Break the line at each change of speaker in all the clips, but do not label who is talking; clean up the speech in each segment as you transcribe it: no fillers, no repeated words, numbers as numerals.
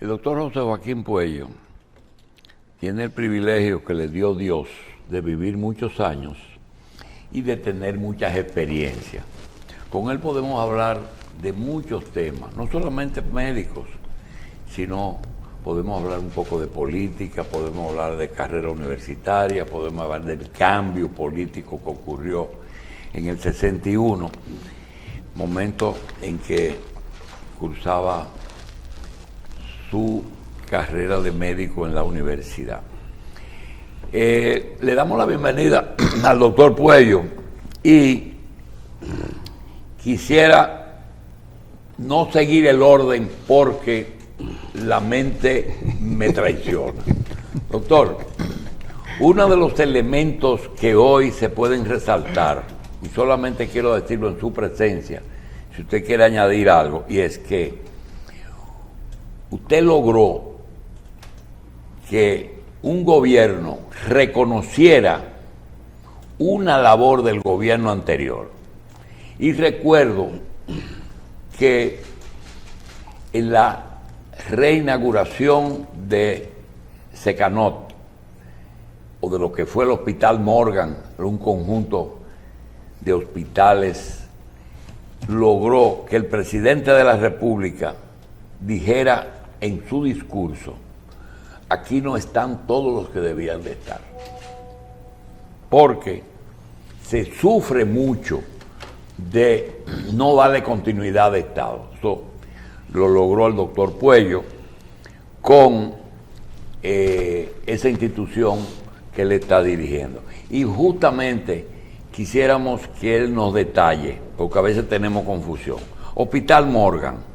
El doctor José Joaquín Puello tiene el privilegio que le dio Dios de vivir muchos años y de tener muchas experiencias. Con él podemos hablar de muchos temas, no solamente médicos, sino podemos hablar un poco de política, podemos hablar de carrera universitaria, podemos hablar del cambio político que ocurrió en el 61, momento en que cursaba su carrera de médico en la universidad. Le damos la bienvenida al doctor Puello y quisiera no seguir el orden porque la mente me traiciona. Doctor, uno de los elementos que hoy se pueden resaltar, y solamente quiero decirlo en su presencia, si usted quiere añadir algo, y es que usted logró que un gobierno reconociera una labor del gobierno anterior. Y recuerdo que en la reinauguración de Secanot, o de lo que fue el Hospital Morgan, un conjunto de hospitales, logró que el presidente de la República dijera en su discurso: aquí no están todos los que debían de estar, porque se sufre mucho de no darle continuidad de Estado. Eso lo logró el doctor Puello con esa institución que él está dirigiendo. Y justamente quisiéramos que él nos detalle, porque a veces tenemos confusión. Hospital Morgan,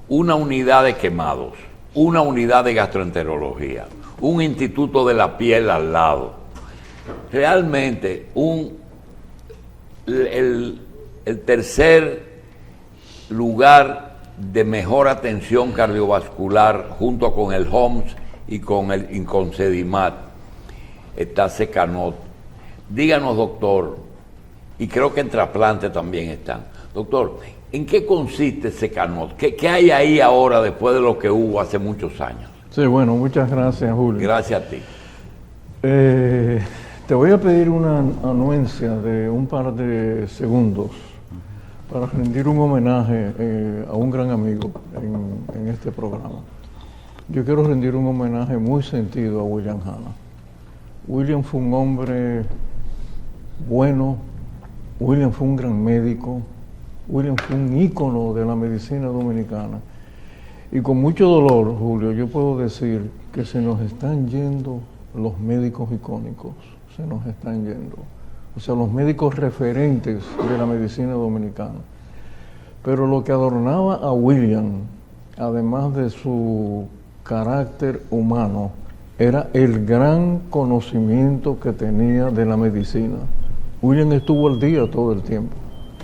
una unidad de quemados, una unidad de gastroenterología, un instituto de la piel al lado. Realmente el tercer lugar de mejor atención cardiovascular junto con el HOMS y con el Inconsedimat está Secanot. Díganos, doctor, y creo que en trasplante también están. Doctor, ¿en qué consiste Secanot? ¿Qué hay ahí ahora después de lo que hubo hace muchos años?
Sí, bueno, muchas gracias, Julio.
Gracias a ti.
Te voy a pedir una anuencia de un par de segundos para rendir un homenaje a un gran amigo en este programa. Yo quiero rendir un homenaje muy sentido a William Hanna. William fue un hombre bueno, William fue un gran médico, William fue un ícono de la medicina dominicana. Y con mucho dolor, Julio, yo puedo decir que se nos están yendo los médicos icónicos, se nos están yendo. O sea, los médicos referentes de la medicina dominicana. Pero lo que adornaba a William, además de su carácter humano, era el gran conocimiento que tenía de la medicina. William estuvo al día todo el tiempo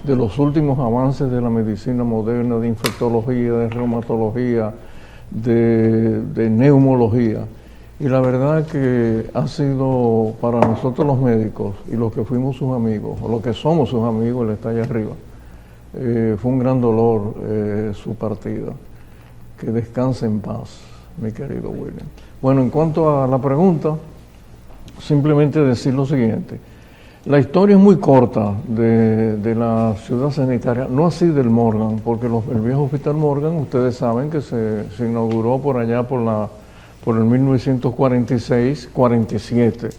de los últimos avances de la medicina moderna, de infectología, de reumatología, de neumología. Y la verdad que ha sido para nosotros los médicos y los que fuimos sus amigos, o los que somos sus amigos, él está allá arriba, fue un gran dolor su partida. Que descanse en paz, mi querido William. Bueno, en cuanto a la pregunta, simplemente decir lo siguiente. La historia es muy corta de la ciudad sanitaria, no así del Morgan, porque el viejo Hospital Morgan, ustedes saben que se inauguró por allá por el 1946-47.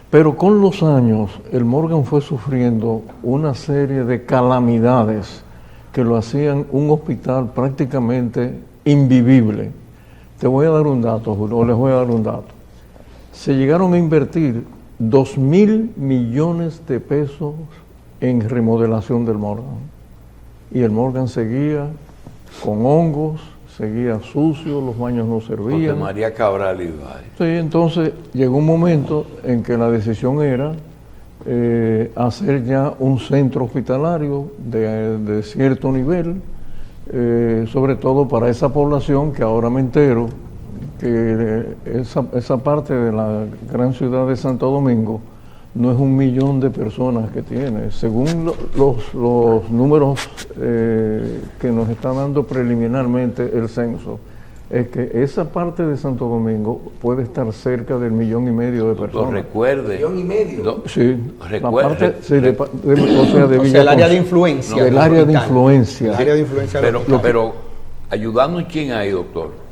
Pero con los años, el Morgan fue sufriendo una serie de calamidades que lo hacían un hospital prácticamente invivible. Te voy a dar un dato, Julio, o les voy a dar un dato. Se llegaron a invertir 2.000 millones de pesos en remodelación del Morgan. Y el Morgan seguía con hongos, seguía sucio, los baños no servían.
José María Cabral Ibai.
Sí, entonces llegó un momento en que la decisión era hacer ya un centro hospitalario de cierto nivel, sobre todo para esa población que ahora me entero que esa parte de la gran ciudad de Santo Domingo no es 1 millón de personas que tiene. Según los números que nos está dando preliminarmente el censo, es que esa parte de Santo Domingo puede estar cerca del 1,5 millones de personas.
Recuerde.
1,5 millones.
Sí,
Recuerde.
la parte, sí, o sea, de
O sea, el área de influencia.
del área de influencia.
El área de influencia.
Pero ayudando en quién hay, doctor.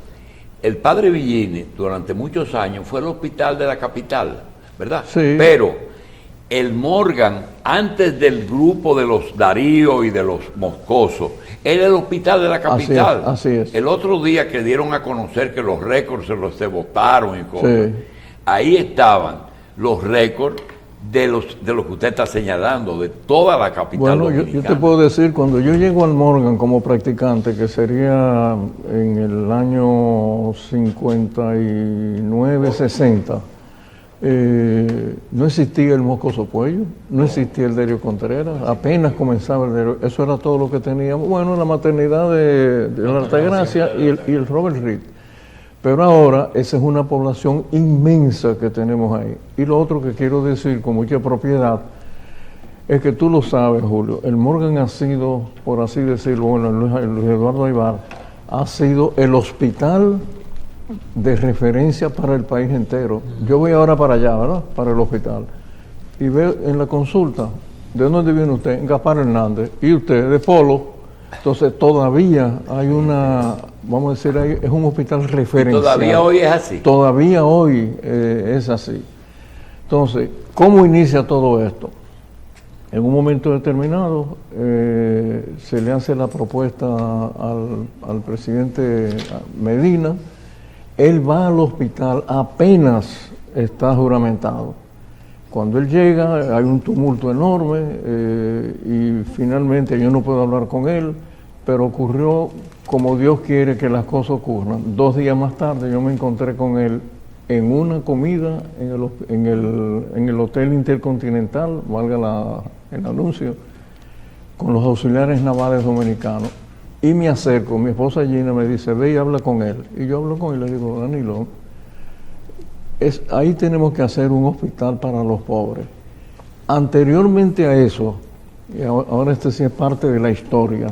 El padre Villini durante muchos años fue el hospital de la capital, ¿verdad?
Sí.
Pero el Morgan, antes del grupo de los Darío y de los Moscoso, era el hospital de la capital.
Así es.
El otro día que dieron a conocer que los récords se votaron y cosas,
Sí.
ahí estaban los récords de los que usted está señalando, de toda la capital
Bueno, yo
dominicana.
te puedo decir, cuando yo llego al Morgan como practicante, que sería en el año 59, 60, no existía el Moscoso Puello, no existía el Derio Contreras, apenas comenzaba el Derio, eso era todo lo que teníamos. Bueno, la maternidad de la Altagracia y el Robert Reed. Pero ahora esa es una población inmensa que tenemos ahí. Y lo otro que quiero decir con mucha propiedad es que tú lo sabes, Julio, el Morgan ha sido, por así decirlo, bueno, Luis Eduardo Aybar, ha sido el hospital de referencia para el país entero. Yo voy ahora para allá, ¿verdad? Para el hospital. Y veo en la consulta, ¿de dónde viene usted? En Gaspar Hernández. ¿Y usted? De Polo. Entonces todavía hay una, vamos a decir, es un hospital referencial.
Todavía hoy es así.
Todavía hoy es así. Entonces, ¿cómo inicia todo esto? En un momento determinado se le hace la propuesta al presidente Medina. Él va al hospital, apenas está juramentado. Cuando él llega hay un tumulto enorme y finalmente yo no puedo hablar con él, pero ocurrió como Dios quiere que las cosas ocurran. 2 días más tarde yo me encontré con él en una comida en el Hotel Intercontinental, valga el anuncio, con los auxiliares navales dominicanos. Y me acerco, mi esposa Gina me dice, ve y habla con él. Y yo hablo con él y le digo, Danilo, ahí tenemos que hacer un hospital para los pobres. Anteriormente a eso, y ahora este sí es parte de la historia,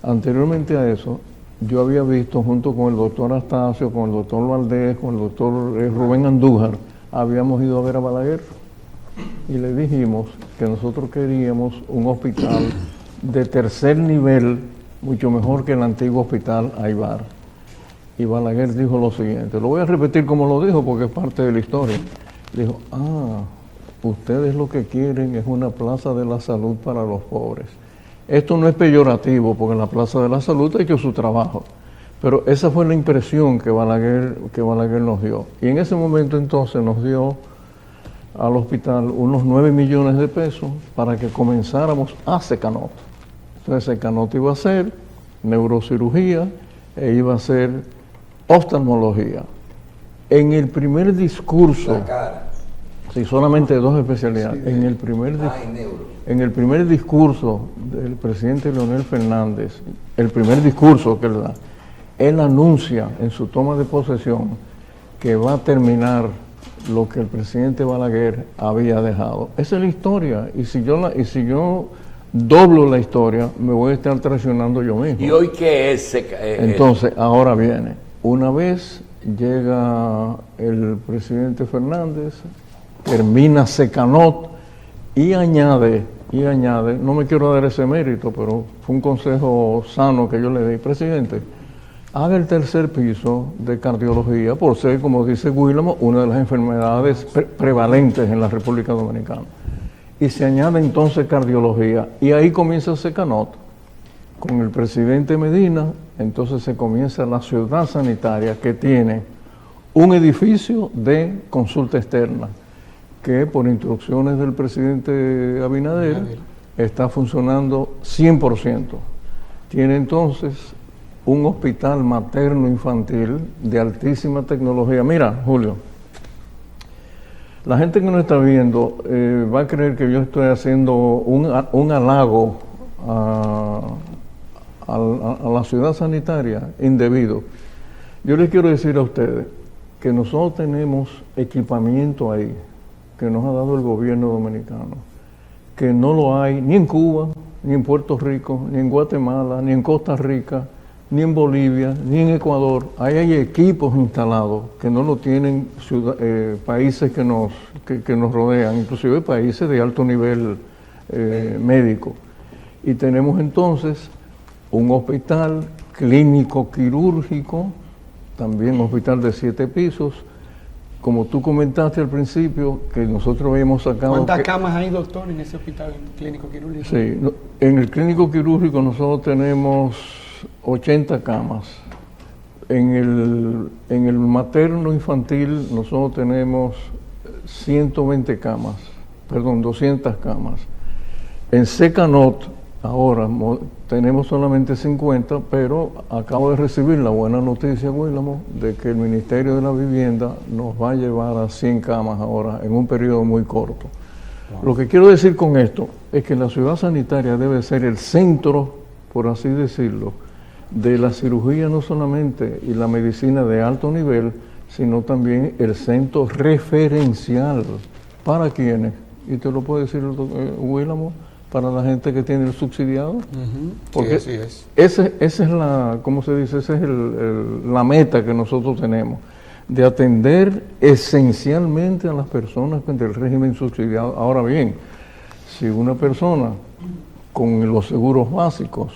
anteriormente a eso, yo había visto junto con el doctor Astacio, con el doctor Valdés, con el doctor Rubén Andújar, habíamos ido a ver a Balaguer y le dijimos que nosotros queríamos un hospital de tercer nivel, mucho mejor que el antiguo hospital Aybar. Y Balaguer dijo lo siguiente, lo voy a repetir como lo dijo porque es parte de la historia. Dijo, ustedes lo que quieren es una plaza de la salud para los pobres. Esto no es peyorativo porque en la plaza de la salud ha hecho su trabajo, pero esa fue la impresión que Balaguer nos dio. Y en ese momento entonces nos dio al hospital unos 9 millones de pesos para que comenzáramos a Secanot. Entonces Secanot iba a hacer neurocirugía e iba a hacer oftalmología. En el primer discurso,
La cara.
sí, solamente 2 especialidades.
Sí,
en el primer discurso del presidente Leonel Fernández, el primer discurso que él da, él anuncia en su toma de posesión que va a terminar lo que el presidente Balaguer había dejado. Esa es la historia. Y si yo doblo la historia, me voy a estar traicionando yo mismo.
¿Y hoy qué es?
Entonces, ahora viene. Una vez llega el presidente Fernández, termina Secanot y añade, no me quiero dar ese mérito, pero fue un consejo sano que yo le di, presidente, haga el tercer piso de cardiología, por ser, como dice Guillermo, una de las enfermedades prevalentes en la República Dominicana. Y se añade entonces cardiología, y ahí comienza Secanot. Con el presidente Medina, entonces se comienza la ciudad sanitaria que tiene un edificio de consulta externa, que por instrucciones del presidente Abinader está funcionando 100%. Tiene entonces un hospital materno-infantil de altísima tecnología. Mira, Julio, la gente que nos está viendo va a creer que yo estoy haciendo un halago a la ciudad sanitaria indebido. Yo les quiero decir a ustedes que nosotros tenemos equipamiento ahí que nos ha dado el gobierno dominicano, que no lo hay ni en Cuba, ni en Puerto Rico, ni en Guatemala, ni en Costa Rica, ni en Bolivia, ni en Ecuador. Ahí hay equipos instalados que no lo tienen países que nos rodean, inclusive países de alto nivel médico. Y tenemos entonces un hospital clínico quirúrgico, también un hospital de 7 pisos. Como tú comentaste al principio, que nosotros habíamos sacado...
¿Cuántas camas hay, doctor, en ese hospital clínico quirúrgico?
Sí, en el clínico quirúrgico nosotros tenemos 80 camas. En el materno infantil nosotros tenemos 200 camas. En Secanot ahora tenemos solamente 50, pero acabo de recibir la buena noticia, Willamo, de que el Ministerio de la Vivienda nos va a llevar a 100 camas ahora en un periodo muy corto. Wow. Lo que quiero decir con esto es que la ciudad sanitaria debe ser el centro, por así decirlo, de la cirugía no solamente y la medicina de alto nivel, sino también el centro referencial. ¿Para quiénes? Y te lo puede decir Willamo, para la gente que tiene el subsidiado. Porque
sí, así es.
Esa es la, ¿cómo se dice? Esa es la meta que nosotros tenemos, de atender esencialmente a las personas del régimen subsidiado. Ahora bien, si una persona con los seguros básicos,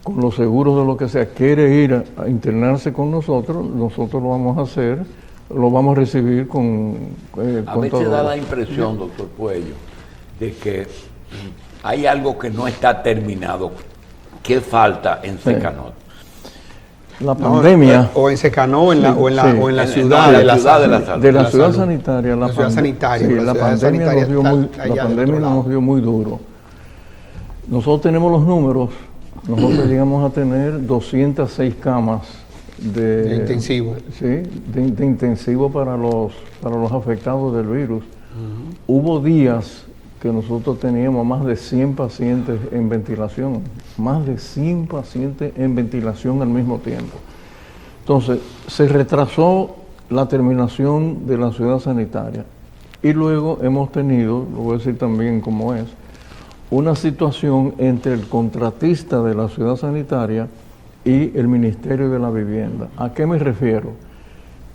con los seguros de lo que sea, quiere ir a internarse con nosotros lo vamos a hacer, lo vamos a recibir con
a veces da la impresión, doctor Puello, de que hay algo que no está terminado. ¿Qué falta en Secanot?
La pandemia...
o en Secanot o en la ciudad
de la ciudad sanitaria. La pandemia nos dio muy duro. Nosotros tenemos los números. Nosotros llegamos a tener 206 camas de
intensivo.
Sí, de intensivo para los afectados del virus. Hubo días que nosotros teníamos más de 100 pacientes en ventilación, más de 100 pacientes en ventilación al mismo tiempo. Entonces, se retrasó la terminación de la ciudad sanitaria y luego hemos tenido, lo voy a decir también cómo es, una situación entre el contratista de la ciudad sanitaria y el Ministerio de la Vivienda. ¿A qué me refiero?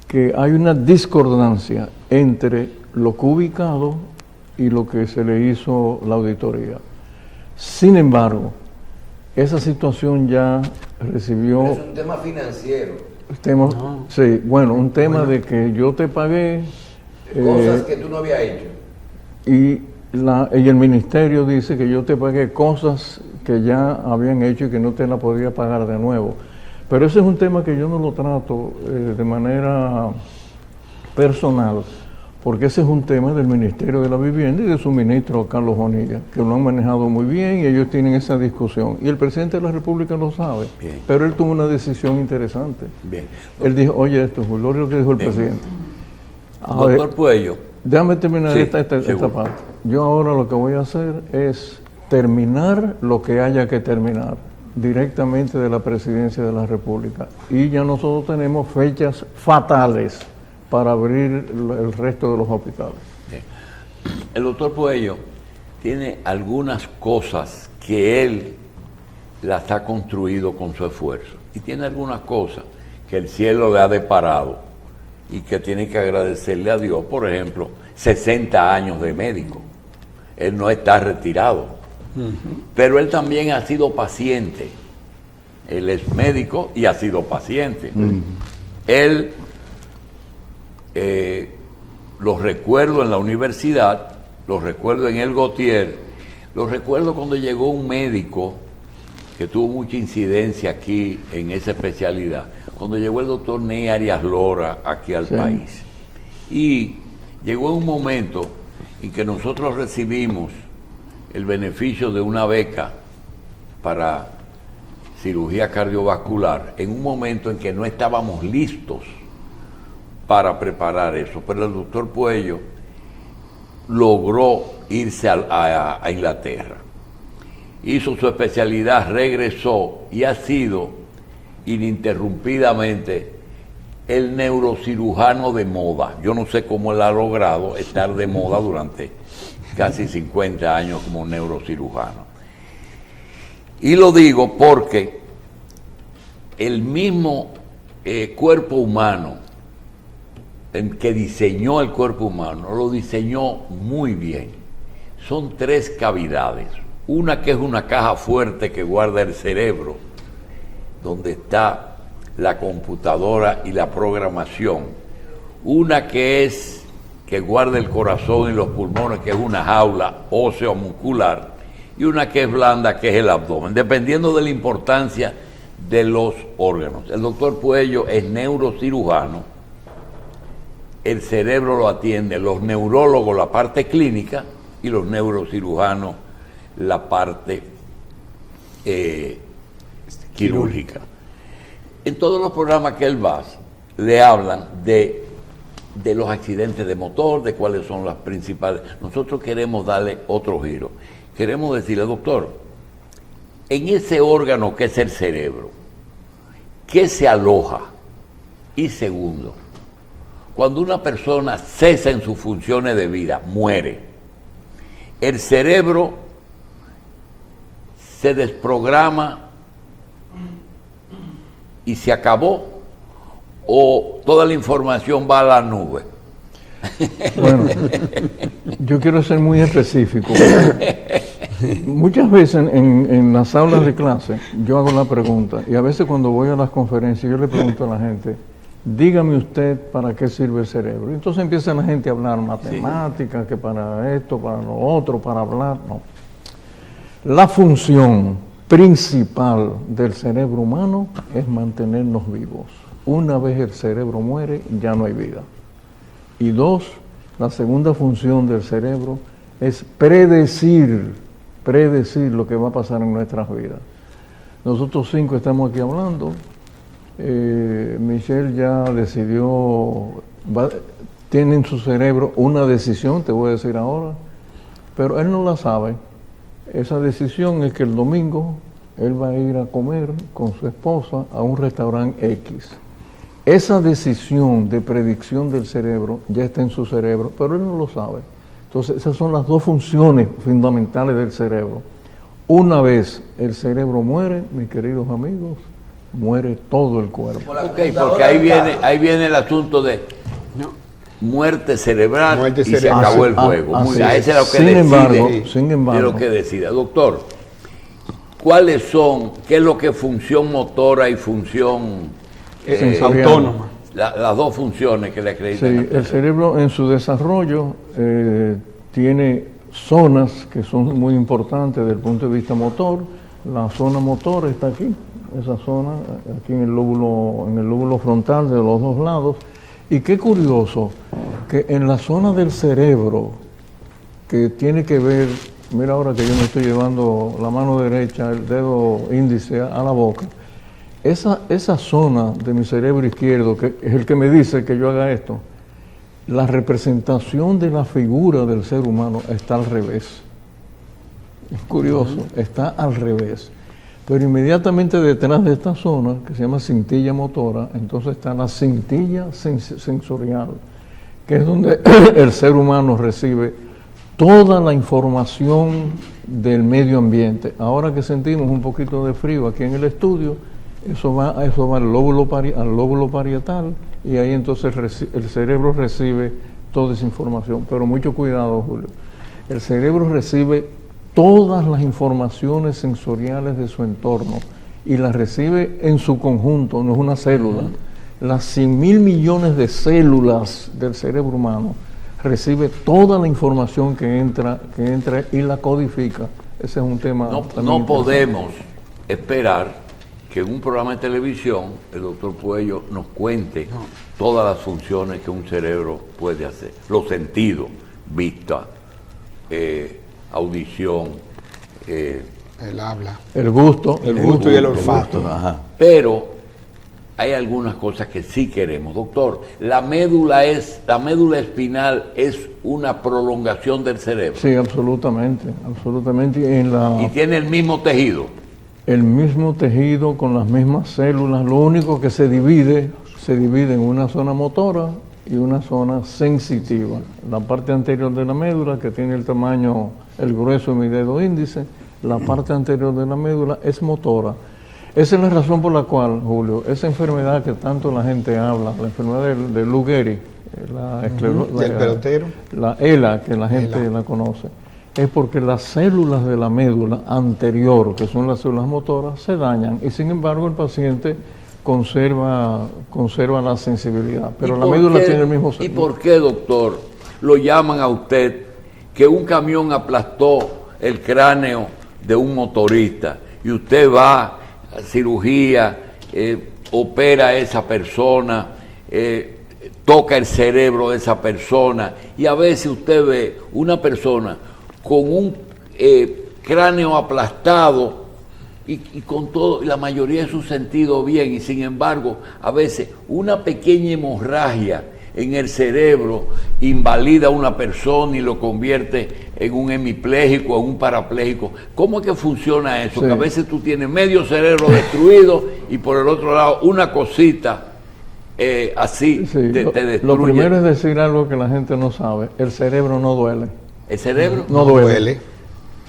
Que hay una discordancia entre lo que ubicado y lo que se le hizo la auditoría. Sin embargo, esa situación ya recibió...
Es un tema financiero.
Sí, bueno, un tema de que yo te pagué...
Cosas que tú no habías hecho.
Y el ministerio dice que yo te pagué cosas que ya habían hecho y que no te la podía pagar de nuevo. Pero ese es un tema que yo no lo trato de manera personal, porque ese es un tema del Ministerio de la Vivienda y de su ministro Carlos Bonilla, que lo han manejado muy bien y ellos tienen esa discusión. Y el presidente de la República lo sabe, bien. Pero él tuvo una decisión interesante. Bien. Él dijo, oye, esto es lo que dijo el presidente.
Doctor Puello.
Déjame terminar esta parte. Yo ahora lo que voy a hacer es terminar lo que haya que terminar directamente de la Presidencia de la República. Y ya nosotros tenemos fechas fatales para abrir el resto de los hospitales.
Bien. El doctor Puello tiene algunas cosas que él las ha construido con su esfuerzo y tiene algunas cosas que el cielo le ha deparado y que tiene que agradecerle a Dios. Por ejemplo, 60 años de médico. Él no está retirado, pero él también ha sido paciente. Él es médico y ha sido paciente. Él lo recuerdo en la universidad, lo recuerdo en el Gautier, lo recuerdo cuando llegó un médico que tuvo mucha incidencia aquí en esa especialidad, cuando llegó el doctor Ney Arias Lora aquí al país. Y llegó un momento en que nosotros recibimos el beneficio de una beca para cirugía cardiovascular en un momento en que no estábamos listos para preparar eso, pero el doctor Puello logró irse a Inglaterra, hizo su especialidad, regresó y ha sido ininterrumpidamente el neurocirujano de moda. Yo no sé cómo él ha logrado estar de moda durante casi 50 años como neurocirujano. Y lo digo porque el mismo cuerpo humano, el que diseñó el cuerpo humano, lo diseñó muy bien. Son 3 cavidades. Una que es una caja fuerte que guarda el cerebro, donde está la computadora y la programación. Una que guarda el corazón y los pulmones, que es una jaula óseo-muscular, y una que es blanda, que es el abdomen, dependiendo de la importancia de los órganos. El doctor Puello es neurocirujano, el cerebro lo atiende los neurólogos, la parte clínica, y los neurocirujanos, la parte quirúrgica. En todos los programas que él va, le hablan de los accidentes de motor, de cuáles son las principales. Nosotros queremos darle otro giro. Queremos decirle, doctor, en ese órgano que es el cerebro, ¿qué se aloja? Y segundo, cuando una persona cesa en sus funciones de vida, muere, el cerebro se desprograma y se acabó, o toda la información va a la nube.
Bueno, yo quiero ser muy específico. Muchas veces en las aulas de clase yo hago la pregunta, y a veces cuando voy a las conferencias yo le pregunto a la gente, dígame usted para qué sirve el cerebro. Y entonces empieza la gente a hablar matemáticas, que para esto, para lo otro, para hablar. No. La función principal del cerebro humano es mantenernos vivos. Una vez el cerebro muere, ya no hay vida. Y 2, la segunda función del cerebro es predecir lo que va a pasar en nuestras vidas. Nosotros 5 estamos aquí hablando. Michelle ya decidió, tiene en su cerebro una decisión, te voy a decir ahora, pero él no la sabe. Esa decisión es que el domingo él va a ir a comer con su esposa a un restaurante X. Esa decisión de predicción del cerebro ya está en su cerebro, pero él no lo sabe. Entonces, esas son las 2 funciones fundamentales del cerebro. Una vez el cerebro muere, mis queridos amigos, muere todo el cuerpo.
Ok, porque ahí viene el asunto de muerte cerebral y se acabó el juego. Ese es lo que
sin embargo,
es lo que decide. Doctor, qué es lo que función motora y función
autónoma?
Las 2 funciones que le acreditan.
Sí, el cerebro en su desarrollo tiene zonas que son muy importantes desde el punto de vista motor. La zona motor está aquí, esa zona, aquí en el lóbulo frontal de los 2 lados. Y qué curioso que en la zona del cerebro que tiene que ver, mira ahora que yo me estoy llevando la mano derecha, el dedo índice a la boca, esa zona de mi cerebro izquierdo, que es el que me dice que yo haga esto, la representación de la figura del ser humano está al revés. Es curioso, está al revés. Pero inmediatamente detrás de esta zona, que se llama cintilla motora, entonces está la cintilla sensorial, que es donde el ser humano recibe toda la información del medio ambiente. Ahora que sentimos un poquito de frío aquí en el estudio, eso va al lóbulo parietal, y ahí entonces el cerebro recibe toda esa información. Pero mucho cuidado, Julio. El cerebro recibe todas las informaciones sensoriales de su entorno y las recibe en su conjunto, no es una célula. Las 100.000 millones de células del cerebro humano recibe toda la información que entra y la codifica. Ese es un tema.
No podemos esperar que en un programa de televisión el doctor Puello nos cuente todas las funciones que un cerebro puede hacer. Los sentidos, vista, audición,
el habla,
el gusto
y el olfato.
Pero hay algunas cosas que sí queremos, doctor. La médula espinal es una prolongación del cerebro.
Sí, absolutamente.
Y tiene el mismo tejido.
El mismo tejido con las mismas células. Lo único que se divide en una zona motora y una zona sensitiva. La parte anterior de la médula, que tiene el tamaño, el grueso de mi dedo índice, la parte anterior de la médula es motora. Esa es la razón por la cual, Julio, esa enfermedad que tanto la gente habla, la enfermedad de Lou Gehrig,
Del pelotero.
la ELA, que la gente la conoce, es porque las células de la médula anterior, que son las células motoras, se dañan y sin embargo el paciente conserva la sensibilidad, pero la médula tiene el mismo
¿Y por qué, doctor, lo llaman a usted que un camión aplastó el cráneo de un motorista y usted va a cirugía, opera a esa persona, toca el cerebro de esa persona y a veces usted ve una persona con un cráneo aplastado y con todo, la mayoría de sus sentidos bien, y sin embargo, a veces una pequeña hemorragia en el cerebro invalida a una persona y lo convierte en un hemipléjico, en un parapléjico? ¿Cómo es que funciona eso?
Sí.
Que a veces tú tienes medio cerebro destruido y por el otro lado una cosita así
Sí,
te destruye.
lo primero es decir algo que la gente no sabe: el cerebro no duele.
¿El cerebro?
No duele. El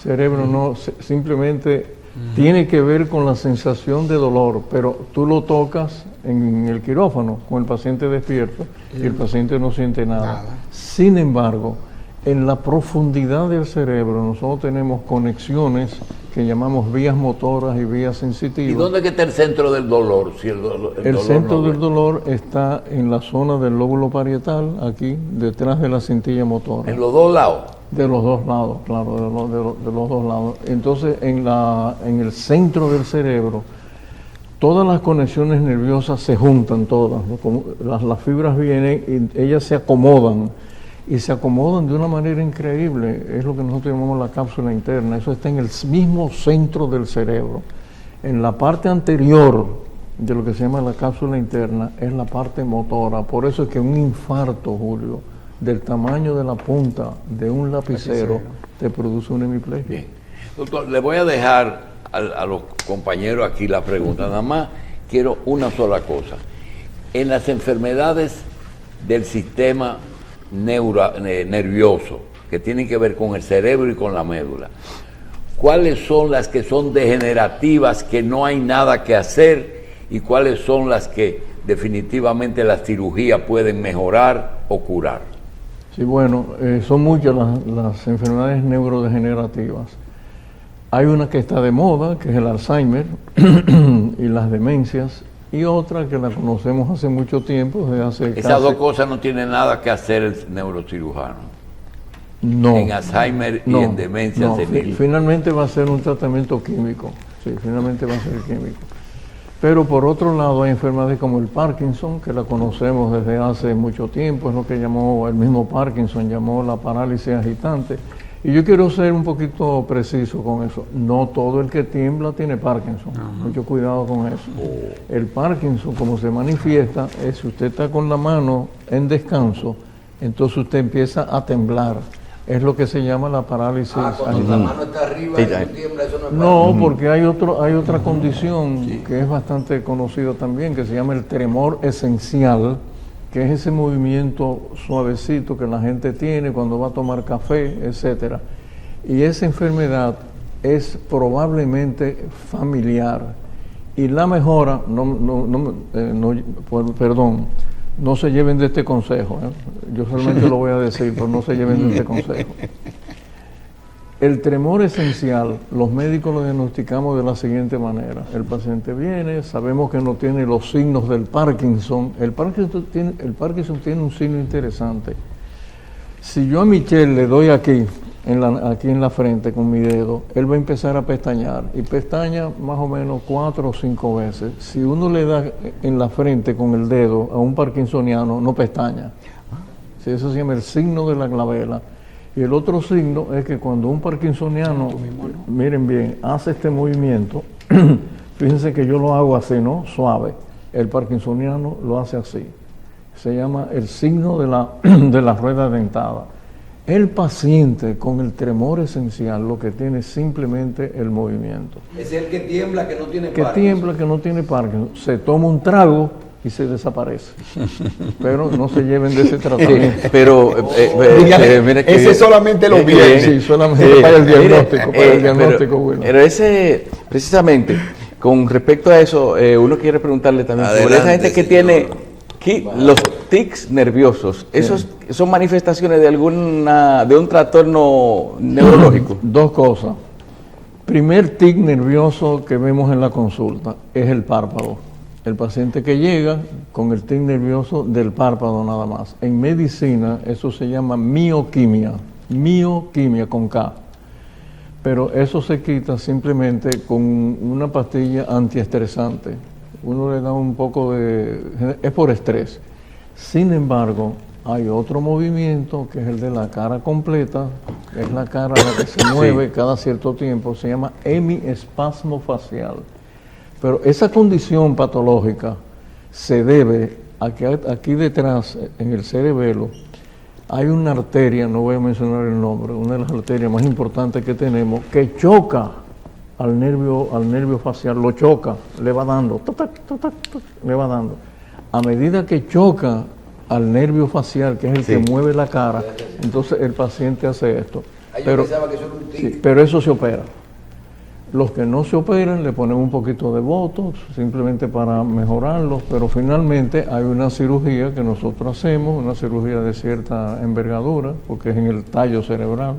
cerebro no, simplemente tiene que ver con la sensación de dolor, pero tú lo tocas en el quirófano con el paciente despierto y el paciente no siente nada. Sin embargo, en la profundidad del cerebro nosotros tenemos conexiones que llamamos vías motoras y vías sensitivas.
¿Y dónde es que está el centro del dolor? Si el dolor
centro
no
del dolor está en la zona del lóbulo parietal, aquí, detrás de la cintilla motora.
¿En los dos lados?
De los dos lados, claro, de los dos lados. Entonces, en el centro del cerebro, todas las conexiones nerviosas se juntan, todas, ¿no? Como las fibras vienen y ellas se acomodan, y se acomodan de una manera increíble. Es lo que nosotros llamamos la cápsula interna. Eso está en el mismo centro del cerebro. En la parte anterior de lo que se llama la cápsula interna es la parte motora. Por eso es que un infarto, Julio, del tamaño de la punta de un lapicero te produce un hemiplegia.
Bien. Doctor, le voy a dejar a los compañeros aquí la pregunta. Nada más quiero una sola cosa. En las enfermedades del sistema nervioso, que tienen que ver con el cerebro y con la médula, ¿cuáles son las que son degenerativas, que no hay nada que hacer, y cuáles son las que definitivamente la cirugía pueden mejorar o curar?
Sí, bueno, son muchas las enfermedades neurodegenerativas. Hay una que está de moda, que es el Alzheimer y las demencias, y otra que la conocemos hace mucho tiempo, desde hace
Esas dos cosas no tienen nada que hacer el neurocirujano.
No.
En Alzheimer y en demencia senil.
Finalmente va a ser un tratamiento químico. Sí, finalmente va a ser químico. Pero por otro lado hay enfermedades como el Parkinson, que la conocemos desde hace mucho tiempo, es lo que llamó el mismo Parkinson, llamó la parálisis agitante. Y yo quiero ser un poquito preciso con eso. No todo el que tiembla tiene Parkinson. Mucho cuidado con eso. El Parkinson, como se manifiesta, es si usted está con la mano en descanso, entonces usted empieza a temblar. Es lo que se llama la parálisis
cuando la mano está arriba y tú tiemblas, eso no es
No, porque hay otra condición que es bastante conocida también, que se llama el tremor esencial, que es ese movimiento suavecito que la gente tiene cuando va a tomar café, etcétera. Y esa enfermedad es probablemente familiar. Y la mejora, no se lleven de este consejo, yo solamente lo voy a decir, pero no se lleven de este consejo. El tremor esencial, los médicos lo diagnosticamos de la siguiente manera. El paciente viene, sabemos que no tiene los signos del Parkinson. El Parkinson tiene un signo interesante. Si yo a Michelle le doy aquí en la frente con mi dedo, él va a empezar a pestañear. Y pestaña más o menos 4 o 5 veces. Si uno le da en la frente con el dedo a un parkinsoniano, no pestaña. Sí, eso se llama el signo de la glabela. Y el otro signo es que cuando un parkinsoniano, miren bien, hace este movimiento, fíjense que yo lo hago así, ¿no? Suave. El parkinsoniano lo hace así. Se llama el signo de la rueda dentada. El paciente con el tremor esencial lo que tiene es simplemente el movimiento.
Es el que tiembla, que no tiene
Que
Parkinson.
tiembla, que no tiene Parkinson. Se toma un trago y se desaparece. Pero no se lleven de ese tratamiento.
Pero, mira que
ese solamente lo viene.
Sí, solamente para el diagnóstico, bueno.
pero ese, precisamente, con respecto a eso, uno quiere preguntarle también sobre esa
Adelante,
gente que
señor.
tiene los tics nerviosos. ¿Esos son manifestaciones de un trastorno neurológico?
Dos cosas. Primer tic nervioso que vemos en la consulta es el párpado. El paciente que llega con el tic nervioso del párpado nada más. En medicina eso se llama mioquimia con K. Pero eso se quita simplemente con una pastilla antiestresante. Uno le da un poco es por estrés. Sin embargo, hay otro movimiento que es el de la cara completa, es la cara la que se mueve cada cierto tiempo, se llama hemiespasmo facial. Pero esa condición patológica se debe a que aquí detrás, en el cerebelo, hay una arteria, no voy a mencionar el nombre, una de las arterias más importantes que tenemos, que choca al nervio facial, lo choca, le va dando, le va dando. A medida que choca al nervio facial, que es el que mueve la cara, entonces el paciente hace esto.
Yo pensaba que eso era un tic.
Sí, pero eso se opera. Los que no se operan le ponemos un poquito de botox, simplemente para mejorarlos, pero finalmente hay una cirugía que nosotros hacemos, una cirugía de cierta envergadura, porque es en el tallo cerebral.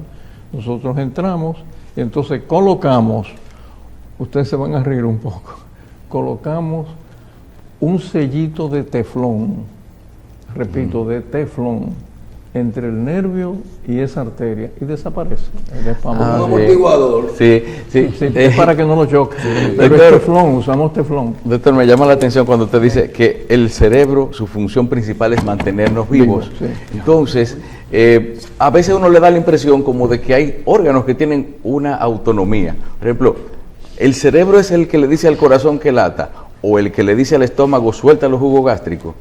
Nosotros entramos y entonces colocamos, ustedes se van a reír un poco, colocamos un sellito de teflón, repito, de teflón, entre el nervio y esa arteria y desaparece. El espasmo.
Un amortiguador.
Sí.
Sí, es para que no lo choque. Pero
Doctor,
es teflón, usamos teflón.
Doctor, me llama la atención cuando usted dice que el cerebro, su función principal es mantenernos vivos.
Sí.
Entonces, a veces uno le da la impresión como de que hay órganos que tienen una autonomía. Por ejemplo, el cerebro es el que le dice al corazón que lata, o el que le dice al estómago suelta los jugos gástricos.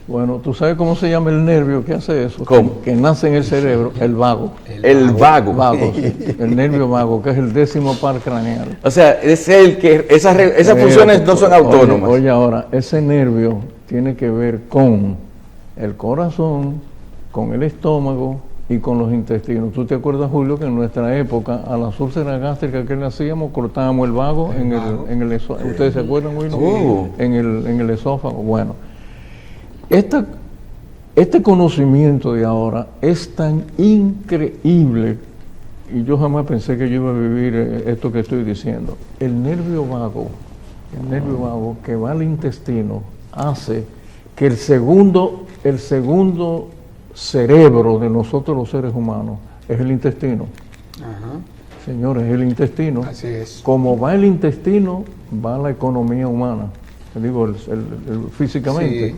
Bueno, ¿tú sabes cómo se llama el nervio que hace eso?
¿Cómo?
Que nace en el cerebro, el vago.
El vago.
Vago, sí. El nervio vago, que es el 10º par craneal.
O sea, es el que esas funciones no son autónomas.
Oye, ahora, ese nervio tiene que ver con el corazón, con el estómago y con los intestinos. ¿Tú te acuerdas, Julio, que en nuestra época a las úlceras gástricas que le hacíamos, cortábamos el vago en el esófago? ¿Ustedes se acuerdan, Julio? En el esófago. Bueno, este conocimiento de ahora es tan increíble, y yo jamás pensé que yo iba a vivir esto que estoy diciendo. El nervio vago que va al intestino hace que el segundo cerebro de nosotros los seres humanos es el intestino. Señores, es el intestino.
Así es.
Como va el intestino, va la economía humana, digo, físicamente.
Sí.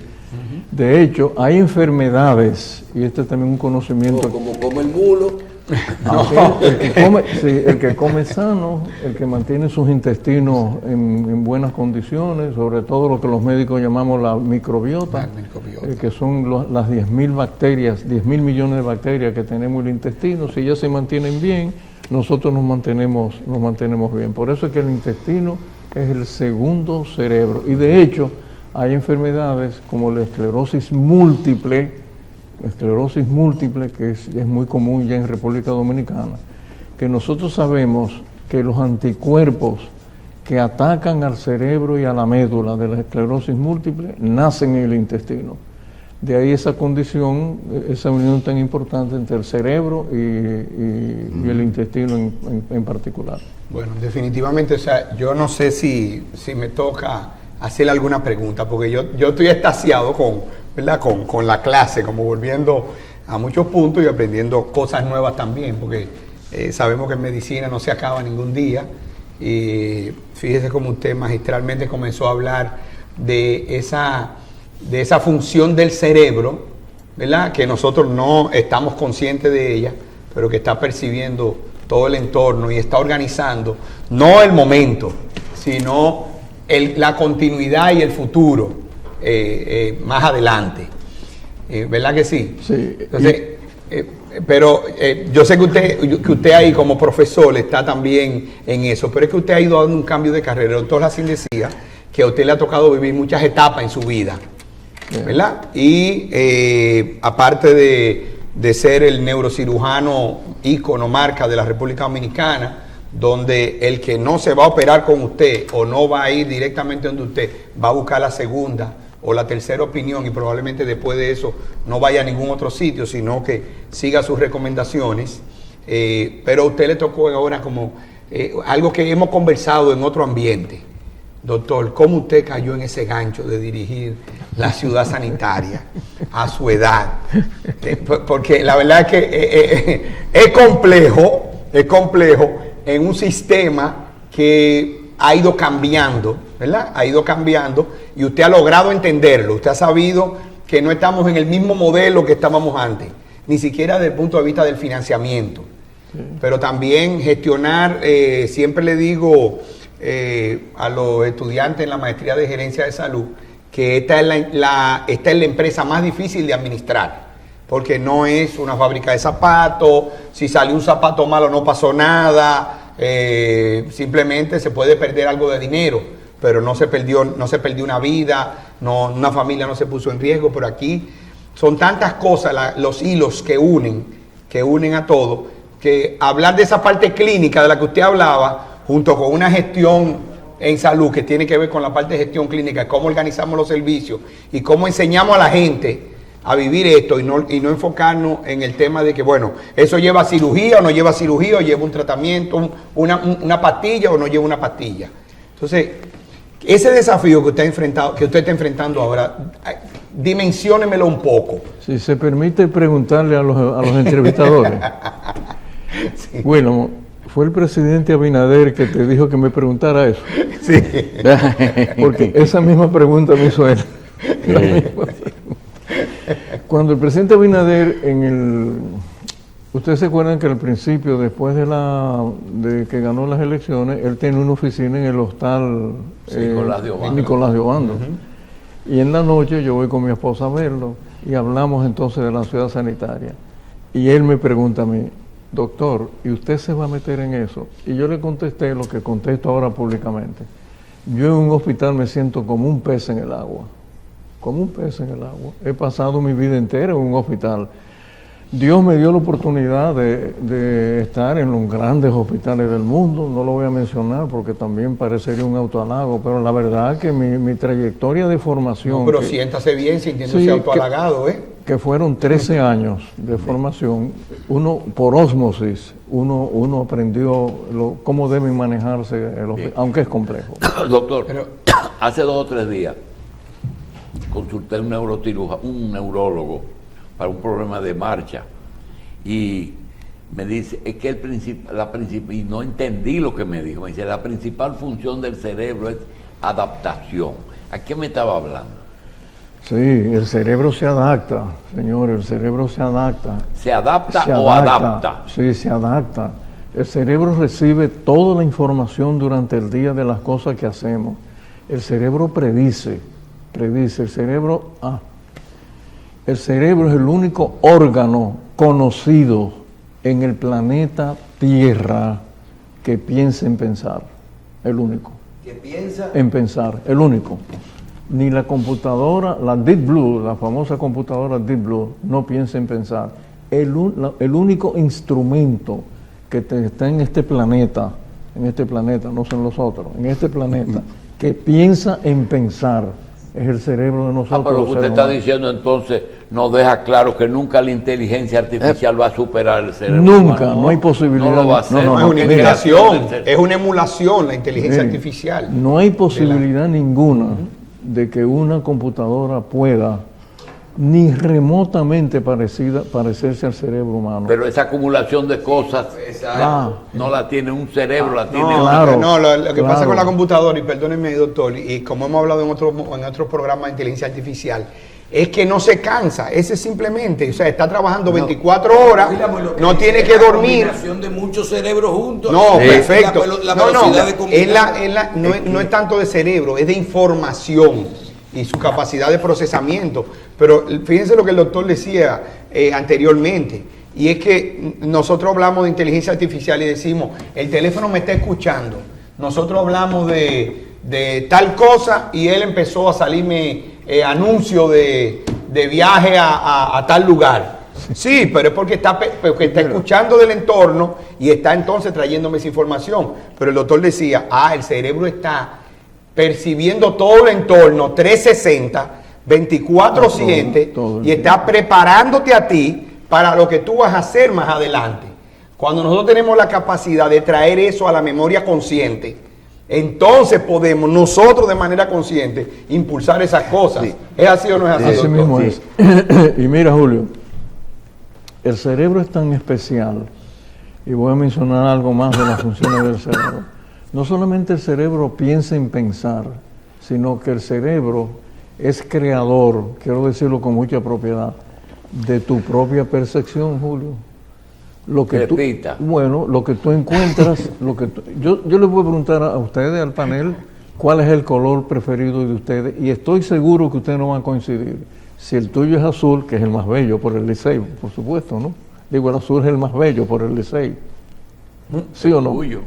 De hecho, hay enfermedades, y este es también un conocimiento.
Como come el mulo.
El que come sano, el que mantiene sus intestinos en buenas condiciones, sobre todo lo que los médicos llamamos la microbiota, que son las 10.000 bacterias, 10.000 millones de bacterias que tenemos en el intestino. Si ellas se mantienen bien, nosotros nos mantenemos bien. Por eso es que el intestino es el segundo cerebro. Y de hecho, hay enfermedades como la esclerosis múltiple, que es muy común ya en República Dominicana, que nosotros sabemos que los anticuerpos que atacan al cerebro y a la médula de la esclerosis múltiple nacen en el intestino. De ahí esa condición, esa unión tan importante entre el cerebro y el intestino en particular.
Bueno, definitivamente, o sea, yo no sé si me toca hacerle alguna pregunta, porque yo estoy extasiado con la clase, como volviendo a muchos puntos y aprendiendo cosas nuevas también, porque sabemos que en medicina no se acaba ningún día. Y fíjese cómo usted magistralmente comenzó a hablar de esa función del cerebro, ¿verdad? Que nosotros no estamos conscientes de ella, pero que está percibiendo todo el entorno y está organizando, no el momento, sino la continuidad y el futuro más adelante. ¿Verdad que sí?
Sí.
Entonces, pero yo sé que usted ahí como profesor está también en eso, pero es que usted ha ido dando un cambio de carrera. El doctor Racine decía que a usted le ha tocado vivir muchas etapas en su vida, ¿verdad? Y aparte de ser el neurocirujano ícono, marca de la República Dominicana, donde el que no se va a operar con usted o no va a ir directamente donde usted, va a buscar la segunda o la tercera opinión y probablemente después de eso no vaya a ningún otro sitio, sino que siga sus recomendaciones. Pero a usted le tocó ahora como algo que hemos conversado en otro ambiente. Doctor, ¿cómo usted cayó en ese gancho de dirigir la ciudad sanitaria a su edad? Porque la verdad es que es complejo en un sistema que ha ido cambiando, ¿verdad? Ha ido cambiando y usted ha logrado entenderlo. Usted ha sabido que no estamos en el mismo modelo que estábamos antes, ni siquiera desde el punto de vista del financiamiento. Sí. Pero también gestionar, siempre le digo a los estudiantes en la maestría de gerencia de salud que esta es la empresa más difícil de administrar, porque no es una fábrica de zapatos. Si salió un zapato malo no pasó nada, simplemente se puede perder algo de dinero, pero no se perdió una vida, una familia no se puso en riesgo. Pero aquí son tantas cosas, los hilos que unen a todo, que hablar de esa parte clínica de la que usted hablaba, junto con una gestión en salud que tiene que ver con la parte de gestión clínica, cómo organizamos los servicios y cómo enseñamos a la gente a vivir esto y no enfocarnos en el tema de que, bueno, eso lleva cirugía o no lleva cirugía, o lleva un tratamiento, una pastilla o no lleva una pastilla. Entonces, ese desafío que usted está enfrentando ahora, dimensiónemelo un poco.
Si se permite preguntarle a los entrevistadores. Sí. Bueno, fue el presidente Abinader que te dijo que me preguntara eso.
Sí.
Porque esa misma pregunta me hizo él. Cuando el presidente Abinader ustedes se acuerdan que al principio, después de que ganó las elecciones, él tenía una oficina en el hostal Nicolás de Obando. Y en la noche yo voy con mi esposa a verlo y hablamos entonces de la ciudad sanitaria. Y él me pregunta a mí: doctor, ¿y usted se va a meter en eso? Y yo le contesté lo que contesto ahora públicamente. Yo en un hospital me siento como un pez en el agua. Como un pez en el agua. He pasado mi vida entera en un hospital. Dios me dio la oportunidad de estar en los grandes hospitales del mundo. No lo voy a mencionar porque también parecería un autohalago, pero la verdad que mi trayectoria de formación...
No, pero siéntase bien sintiéndose autohalagado,
que fueron 13 años de formación. Uno, por ósmosis, uno aprendió cómo deben manejarse, aunque es complejo.
Doctor, hace 2 o 3 días consulté a un neurólogo para un problema de marcha y me dice, es que y no entendí lo que me dijo. Me dice, la principal función del cerebro es adaptación. ¿A qué me estaba hablando?
Sí, el cerebro se adapta, señor, el cerebro se adapta.
¿Se adapta o adapta?
Sí, se adapta. El cerebro recibe toda la información durante el día de las cosas que hacemos. El cerebro predice. El cerebro es el único órgano conocido en el planeta Tierra que piensa en pensar. El único.
¿Que piensa?
En pensar, el único. Ni la computadora, la Deep Blue, la famosa computadora Deep Blue, no piensa en pensar. El único instrumento que está en este planeta, no son los otros, en este planeta, que piensa en pensar, es el cerebro de nosotros.
Pero lo que usted está diciendo entonces nos deja claro que nunca la inteligencia artificial va a superar el cerebro
nunca,
humano.
No hay posibilidad.
No lo va a hacer.
No, es una imitación, es una emulación la inteligencia artificial.
No hay posibilidad ninguna de que una computadora pueda ni remotamente parecerse al cerebro humano.
Pero esa acumulación de cosas no la tiene un cerebro, la tiene
lo que pasa con la computadora, y perdónenme, doctor, y como hemos hablado en otros programas de inteligencia artificial, es que no se cansa, ese simplemente, o sea, está trabajando 24 horas, no tiene que dormir.
La combinación de muchos cerebros juntos.
No, perfecto.
La velocidad de comunicación.
No es tanto de cerebro, es de información y su capacidad de procesamiento. Pero fíjense lo que el doctor decía anteriormente, y es que nosotros hablamos de inteligencia artificial y decimos, el teléfono me está escuchando. Nosotros hablamos de tal cosa y él empezó a salirme anuncio de viaje a tal lugar. Sí, pero es porque porque está escuchando del entorno y está entonces trayéndome esa información. Pero el doctor decía, el cerebro está percibiendo todo el entorno 360, 24/7
todo el
y está preparándote a ti para lo que tú vas a hacer más adelante. Cuando nosotros tenemos la capacidad de traer eso a la memoria consciente, entonces podemos nosotros de manera consciente impulsar esas cosas.
Sí.
¿Es así o no es así,
Así
doctor?
mismo
Sí.
es. Y mira, Julio, el cerebro es tan especial, y voy a mencionar algo más de las funciones del cerebro. No solamente el cerebro piensa en pensar, sino que el cerebro es creador, quiero decirlo con mucha propiedad, de tu propia percepción, Julio. Lo que tú,
Repita.
bueno, lo que tú encuentras, yo les voy a preguntar a ustedes, al panel, cuál es el color preferido de ustedes, y estoy seguro que ustedes no van a coincidir. Si el tuyo es azul, que es el más bello por el Licey, por supuesto, ¿no? Digo, el azul es el más bello por el Licey. ¿Sí o no?
Tuyo.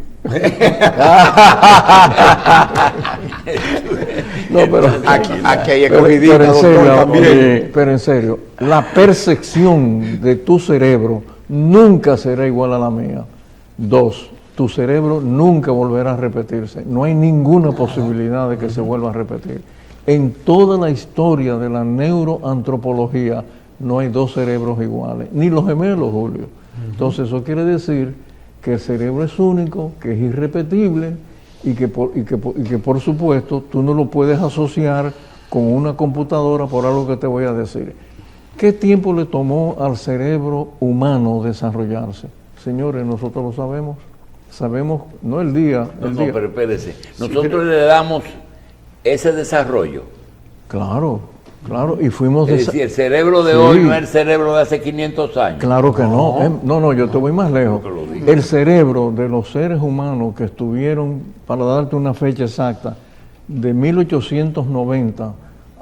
No, pero
Aquí hay
pero
escogidita,
en
doctor,
serio,
también.
pero en serio, la percepción de tu cerebro nunca será igual a la mía. 2, tu cerebro nunca volverá a repetirse. No hay ninguna posibilidad de que se vuelva a repetir. En toda la historia de la neuroantropología no hay dos cerebros iguales, ni los gemelos, Julio. Entonces eso quiere decir que el cerebro es único, que es irrepetible y que por supuesto tú no lo puedes asociar con una computadora por algo que te voy a decir. ¿Qué tiempo le tomó al cerebro humano desarrollarse? Señores, nosotros lo sabemos. Sabemos, no el día.
No,
el
no,
día.
pero espérese. Nosotros le damos ese desarrollo.
Claro, y fuimos...
Es decir, el cerebro de
Sí.
hoy no es el cerebro de hace 500 años.
Claro que no. No, yo te voy más lejos.
que lo diga.
El cerebro de los seres humanos que estuvieron, para darte una fecha exacta, de 1890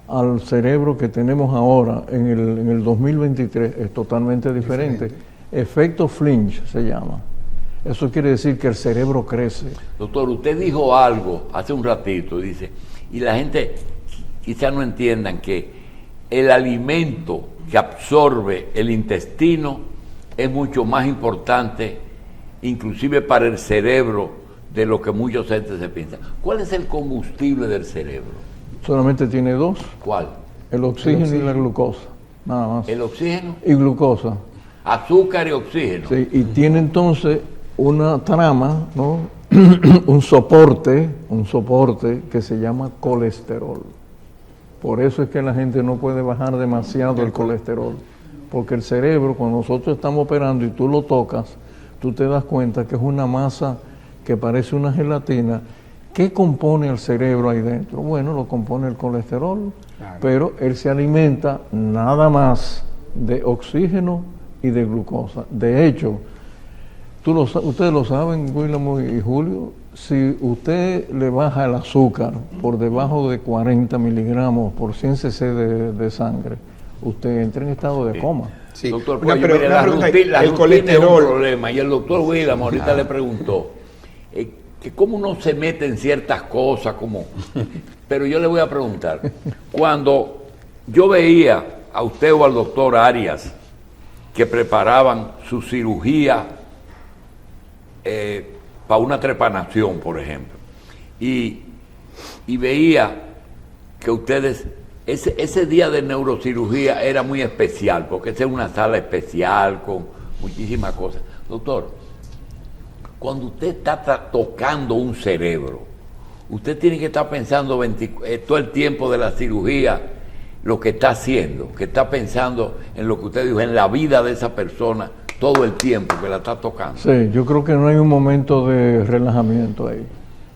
al cerebro que tenemos ahora en el 2023 es totalmente diferente. Efecto Flinch se llama. Eso quiere decir que el cerebro crece.
Doctor, usted dijo algo hace un ratito, dice, y la gente quizá no entiendan que el alimento que absorbe el intestino es mucho más importante, inclusive para el cerebro, de lo que muchos gentes se piensan. ¿Cuál es el combustible del cerebro?
Solamente tiene dos,
¿Cuál?
el oxígeno y la glucosa, nada más.
¿El oxígeno?
Y glucosa.
Azúcar y oxígeno.
Sí, y tiene entonces una trama, ¿no? un soporte que se llama colesterol. Por eso es que la gente no puede bajar demasiado el colesterol, porque el cerebro, cuando nosotros estamos operando y tú lo tocas, tú te das cuenta que es una masa que parece una gelatina. ¿Qué compone el cerebro ahí dentro? Bueno, lo compone el colesterol, pero él se alimenta nada más de oxígeno y de glucosa. De hecho, ustedes lo saben, William y Julio, si usted le baja el azúcar por debajo de 40 miligramos por 100 cc de sangre, usted entra en estado de coma.
Sí.
Doctor,
Una
pues,
pero-
mire,
una
la
pregunta,
rutina
el
es un
colesterol.
problema, y el doctor William ahorita le preguntó que cómo uno se mete en ciertas cosas, pero yo le voy a preguntar, cuando yo veía a usted o al doctor Arias que preparaban su cirugía para una trepanación, por ejemplo, y veía que ustedes, ese día de neurocirugía era muy especial, porque esa es una sala especial con muchísimas cosas. Doctor, cuando usted está tocando un cerebro, usted tiene que estar pensando todo el tiempo de la cirugía, lo que está haciendo, que está pensando en lo que usted dijo, en la vida de esa persona, todo el tiempo que la está tocando.
Sí, yo creo que no hay un momento de relajamiento ahí,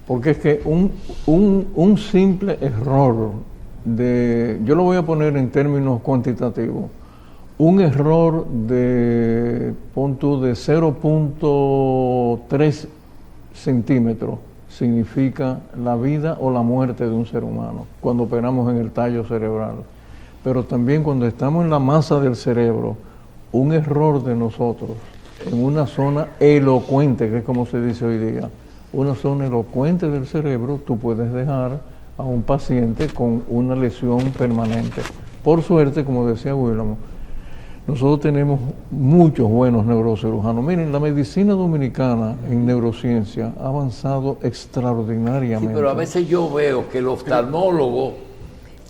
porque es que un simple error yo lo voy a poner en términos cuantitativos, un error de 0.3 centímetros significa la vida o la muerte de un ser humano cuando operamos en el tallo cerebral. Pero también cuando estamos en la masa del cerebro, un error de nosotros en una zona elocuente, que es como se dice hoy día, una zona elocuente del cerebro, tú puedes dejar a un paciente con una lesión permanente. Por suerte, como decía William, Nosotros tenemos muchos buenos neurocirujanos. Miren, la medicina dominicana en neurociencia ha avanzado
Sí,
extraordinariamente.
pero a veces yo veo que el oftalmólogo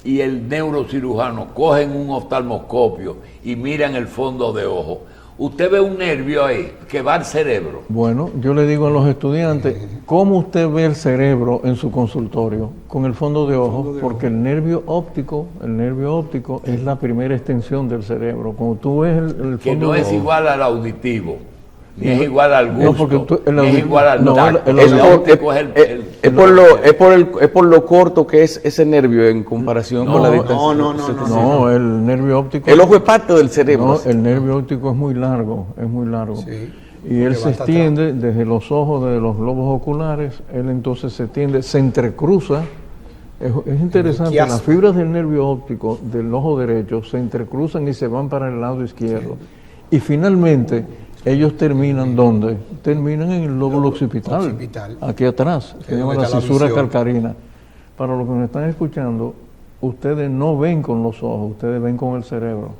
y el neurocirujano cogen un oftalmoscopio y miran el fondo de ojo. Usted ve un nervio ahí que va al cerebro.
Bueno, yo le digo a los estudiantes, ¿cómo usted ve el cerebro en su consultorio? Con el fondo de ojo, porque el nervio óptico es la primera extensión del cerebro. Cuando tú ves el fondo
Que no
de
es
ojo,
igual al auditivo, ni es igual al
No,
gusto,
porque el
ni es
audi-
igual al
no,
tacto.
el
El
audi-
óptico es
Es por lo corto que es ese nervio en comparación con la distancia.
No, el nervio óptico.
El ojo es parte del cerebro.
No, el nervio óptico es muy largo.
Sí.
Y él
Porque
se
va hasta
extiende desde los ojos, desde los globos oculares, él entonces se extiende, se entrecruza. Es interesante,
quiasma.
las fibras del nervio óptico del ojo derecho se entrecruzan y se van para el lado izquierdo. Y finalmente, ellos terminan ¿dónde? Terminan en el lóbulo occipital,
occipital.
aquí atrás,
Que
se
es
llama
donde
la
está la
cisura
visión.
calcarina. Para los que me están escuchando, ustedes no ven con los ojos, ustedes ven con el cerebro.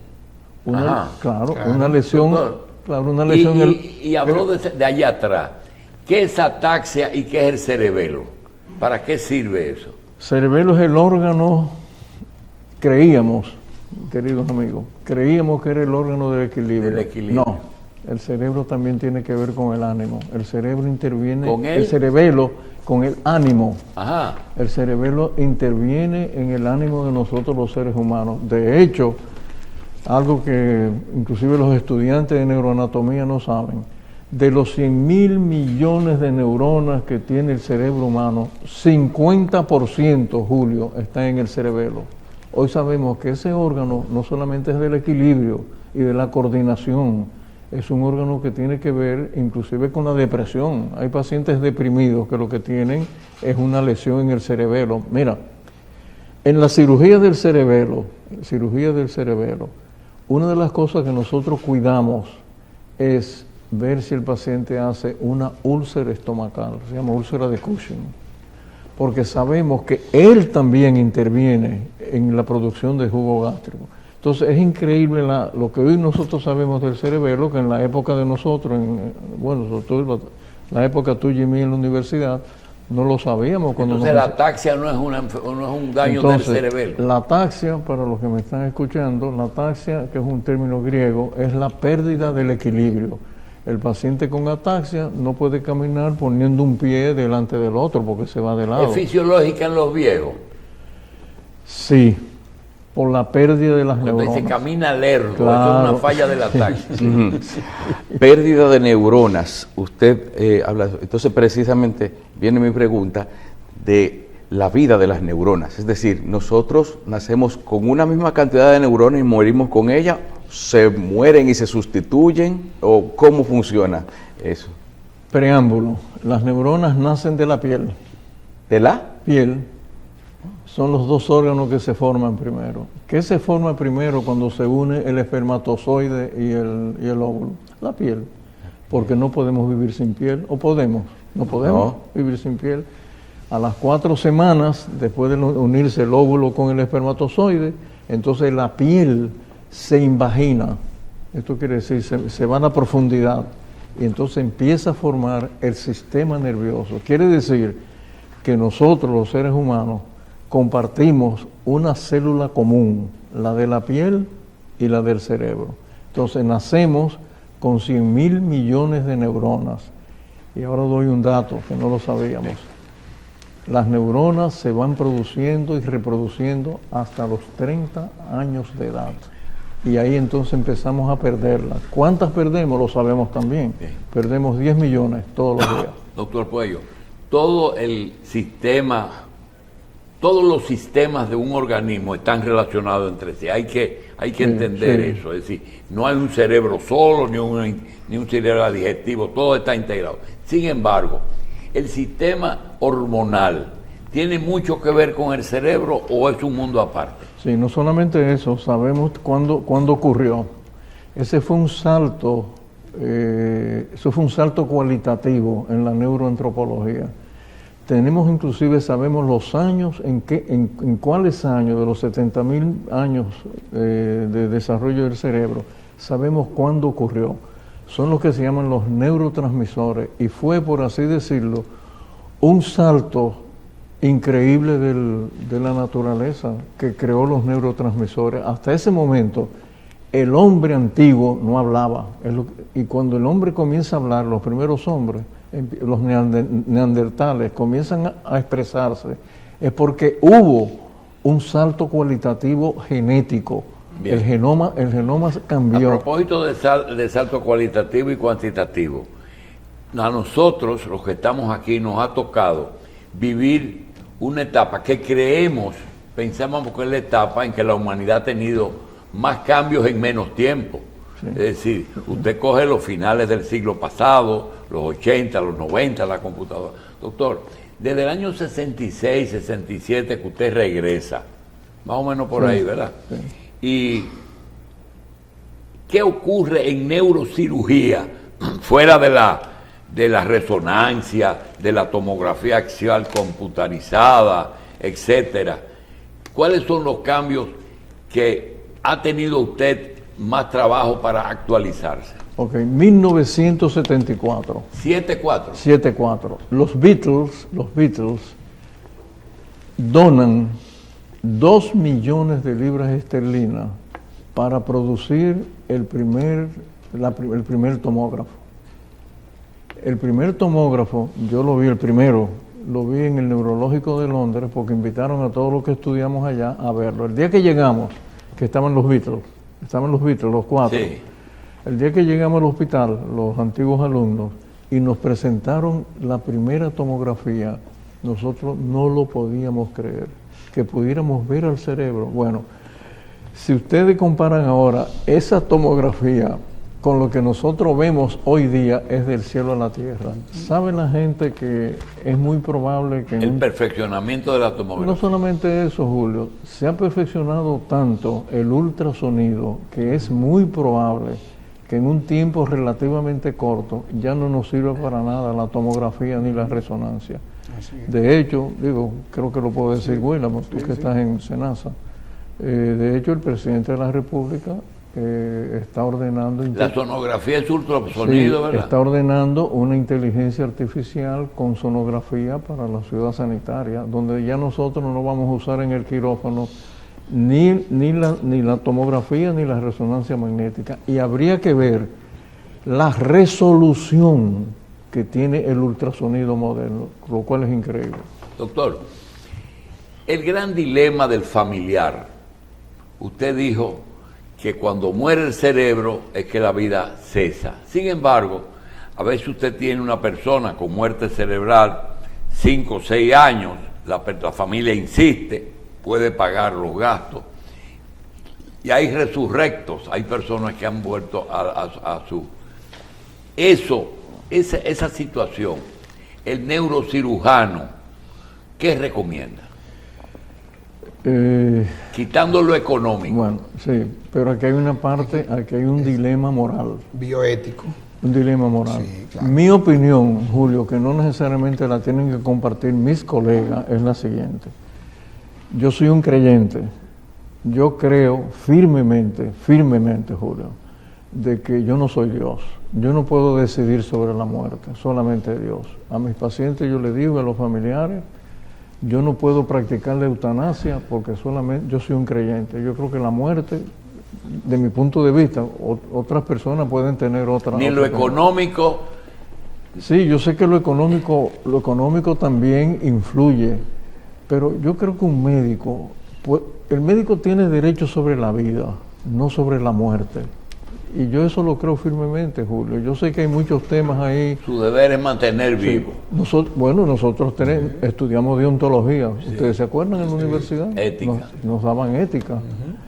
Ajá.
Claro,
Claro.
una lesión,
Doctor,
claro, una lesión en el-
y habló de allá atrás. ¿Qué es ataxia y qué es el cerebelo? ¿Para qué sirve eso?
cerebelo es el órgano, creíamos, queridos amigos, creíamos que era el órgano del equilibrio.
Del equilibrio.
No, el cerebro también tiene que ver con el ánimo. El cerebro interviene,
¿Con
el
el?
cerebelo con el ánimo.
Ajá.
El cerebelo interviene en el ánimo de nosotros los seres humanos. De hecho, algo que inclusive los estudiantes de neuroanatomía no saben, de los 100.000 millones de neuronas que tiene el cerebro humano, 50%, Julio, está en el cerebelo. Hoy sabemos que ese órgano no solamente es del equilibrio y de la coordinación, es un órgano que tiene que ver inclusive con la depresión. Hay pacientes deprimidos que lo que tienen es una lesión en el cerebelo. Mira, en la cirugía del cerebelo, una de las cosas que nosotros cuidamos es ver si el paciente hace una úlcera estomacal, se llama úlcera de Cushing, porque sabemos que él también interviene en la producción de jugo gástrico. Entonces es increíble lo que hoy nosotros sabemos del cerebelo, que en la época de nosotros, sobre todo la época tuya y mía en la universidad, no lo sabíamos.
Entonces la ataxia no es un daño del cerebelo.
La ataxia, para los que me están escuchando, la ataxia, que es un término griego, es la pérdida del equilibrio. El paciente con ataxia no puede caminar poniendo un pie delante del otro porque se va de lado.
¿Es fisiológica en los viejos?
Sí, por la pérdida de las
Cuando
neuronas.
dice camina lerdo, eso
Claro.
es una falla de la ataxia.
Pérdida de neuronas. Usted habla, entonces precisamente viene mi pregunta de la vida de las neuronas. Es decir, nosotros nacemos con una misma cantidad de neuronas y morimos con ellas, se mueren y se sustituyen, o cómo funciona eso.
Preámbulo. Las neuronas nacen de la piel.
¿De la?
Piel. Son los dos órganos que se forman primero. ¿Qué se forma primero cuando se une el espermatozoide y el óvulo? La piel. Porque no podemos vivir sin piel. ¿O podemos? No podemos vivir sin piel. A las 4 semanas, después de unirse el óvulo con el espermatozoide, entonces la piel se invagina. Esto quiere decir, se va a la profundidad. Y entonces empieza a formar el sistema nervioso. Quiere decir que nosotros, los seres humanos, compartimos una célula común, la de la piel y la del cerebro. Entonces nacemos con 100.000 millones de neuronas. Y ahora doy un dato que no lo sabíamos. Las neuronas se van produciendo y reproduciendo hasta los 30 años de edad. Y ahí entonces empezamos a perderlas. ¿Cuántas perdemos? Lo sabemos también. Perdemos 10 millones todos los días.
Doctor Puello, todo el sistema, todos los sistemas de un organismo están relacionados entre sí. Hay que entender
sí.
eso. Es decir, no hay un cerebro solo, ni un cerebro digestivo, todo está integrado. Sin embargo, el sistema hormonal tiene mucho que ver con el cerebro o es un mundo aparte.
Sí, no solamente eso, sabemos cuándo ocurrió. Ese fue un salto, eso fue un salto cualitativo en la neuroantropología. Tenemos inclusive, sabemos los años, en cuáles años de los 70.000 años de desarrollo del cerebro, sabemos cuándo ocurrió. Son los que se llaman los neurotransmisores y fue, por así decirlo, un salto increíble de la naturaleza que creó los neurotransmisores. Hasta ese momento, el hombre antiguo no hablaba. Y cuando el hombre comienza a hablar, los primeros hombres, los neandertales, comienzan a expresarse, es porque hubo un salto cualitativo genético. El genoma cambió.
A propósito de salto cualitativo y cuantitativo, a nosotros, los que estamos aquí, nos ha tocado vivir una etapa que pensábamos que es la etapa en que la humanidad ha tenido más cambios en menos tiempo. Sí. Es decir, usted coge los finales del siglo pasado, los 80, los 90, la computadora. Doctor, desde el año 66, 67 que usted regresa, más o menos por ahí, ¿verdad? Sí. ¿Y qué ocurre en neurocirugía, fuera de la resonancia, de la tomografía axial computarizada, etcétera? ¿Cuáles son los cambios que ha tenido usted más trabajo para actualizarse?
Ok, 1974. 74. Los Beatles donan 2 millones de libras esterlinas para producir el primer tomógrafo. El primer tomógrafo, yo lo vi el primero, lo vi en el Neurológico de Londres porque invitaron a todos los que estudiamos allá a verlo. El día que llegamos, que estaban los Beatles, los 4. Sí. El día que llegamos al hospital, los antiguos alumnos, y nos presentaron la primera tomografía, nosotros no lo podíamos creer, que pudiéramos ver al cerebro. Bueno, si ustedes comparan ahora esa tomografía con lo que nosotros vemos hoy día, es del cielo a la tierra. ¿Sabe la gente que es muy probable que...
El perfeccionamiento de la tomografía.
No solamente eso, Julio, se ha perfeccionado tanto el ultrasonido que es muy probable que en un tiempo relativamente corto ya no nos sirva para nada la tomografía ni la resonancia. De hecho, creo que lo puedo decir, William, tú que estás en Senasa. De hecho, el presidente de la República está ordenando...
La sonografía es ultrasonido, ¿verdad?
Está ordenando una inteligencia artificial con sonografía para la ciudad sanitaria, donde ya nosotros no vamos a usar en el quirófano ni la tomografía ni la resonancia magnética. Y habría que ver la resolución que tiene el ultrasonido moderno, lo cual es increíble.
Doctor, el gran dilema del familiar, usted dijo que cuando muere el cerebro es que la vida cesa. Sin embargo, a veces usted tiene una persona con muerte cerebral, 5 o 6 años, la familia insiste, puede pagar los gastos, y hay resurrectos, hay personas que han vuelto a su... Esa situación, el neurocirujano, ¿qué recomienda? Quitando lo económico.
Bueno, sí, pero aquí hay una parte, aquí hay un dilema moral.
Bioético.
Un dilema moral.
Sí, claro.
Mi opinión, Julio, que no necesariamente la tienen que compartir mis colegas, es la siguiente. Yo soy un creyente. Yo creo firmemente, Julio, de que yo no soy Dios. Yo no puedo decidir sobre la muerte, solamente Dios. A mis pacientes yo les digo, a los familiares, yo no puedo practicar la eutanasia porque solamente yo soy un creyente. Yo creo que la muerte, de mi punto de vista, otras personas pueden tener otra...
Ni lo económico...
Sí, yo sé que lo económico también influye, pero yo creo que un médico, el médico tiene derecho sobre la vida, no sobre la muerte. Y yo eso lo creo firmemente, Julio. Yo sé que hay muchos temas ahí.
Su deber es mantener vivo.
Nosotros estudiamos deontología. ¿Ustedes se acuerdan en la universidad?
Ética.
Nos daban ética.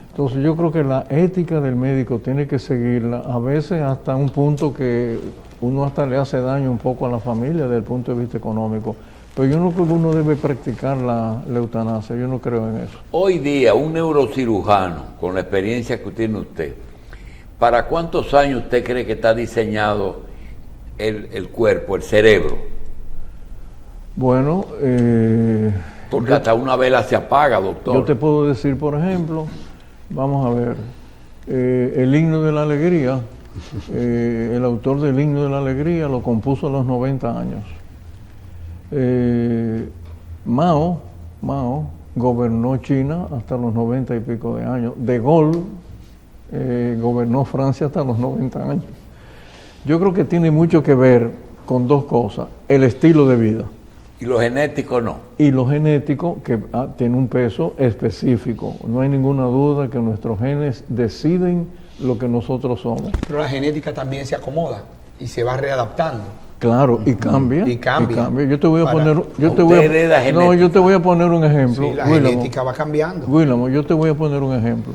Entonces yo creo que la ética del médico tiene que seguirla, a veces hasta un punto que uno hasta le hace daño un poco a la familia desde el punto de vista económico. Pero yo no creo que uno debe practicar la eutanasia, yo no creo en eso.
Hoy día, un neurocirujano, con la experiencia que tiene usted, ¿para cuántos años usted cree que está diseñado el cuerpo, el cerebro?
Bueno...
porque hasta una vela se apaga, doctor.
Yo te puedo decir, por ejemplo, vamos a ver, el himno de la alegría, el autor del himno de la alegría lo compuso a los 90 años. Mao gobernó China hasta los 90 y pico de años. De Gaulle gobernó Francia hasta los 90 años. Yo creo que tiene mucho que ver con dos cosas: el estilo de vida.
Y lo genético no.
Y lo genético, que tiene un peso específico. No hay ninguna duda que nuestros genes deciden lo que nosotros somos.
Pero la genética también se acomoda y se va readaptando.
Claro, y cambia.
Y cambia.
Yo te voy a poner, yo te voy a poner un ejemplo.
Sí, la
Guílamo,
genética va cambiando.
Guílamo, yo te voy a poner un ejemplo.